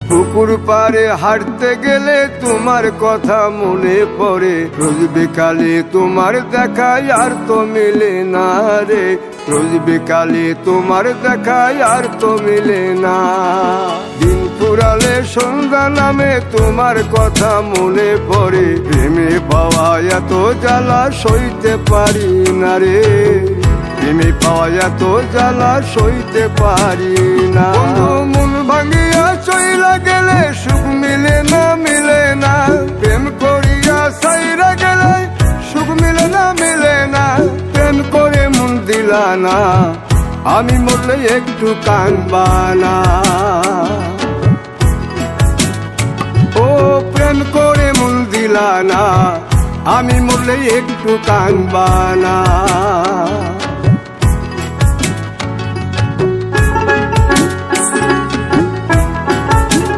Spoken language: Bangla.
পুকুর পাড়ে হাঁটতে গেলে তোমার কথা মনে পড়ে, রোজ বিকালে তোমার দেখা আর তো মিলে না রে, রোজ বিকালে তোমার দেখা আর তো মিলে না। দিন ফুরালে সন্ধ্যা নামে তোমার কথা মনে পড়ে, প্রেমে পাওয়া এত জ্বালা সইতে পারি না রে, প্রেমে পাওয়া এত জ্বালা সইতে পারি না। মন ভাঙিয়া চইলা গেলে সুখ মিলে না, মিলে না, প্রেম করিয়া সাইরা গেলে সুখ মিলে না, মিলে না, প্রেম করে মন দিলা না, আমি মরলে একটু কাঁদবা না। ও প্রেম করে মন দিলা না, আমি মরলে একটু কাঁদবা না।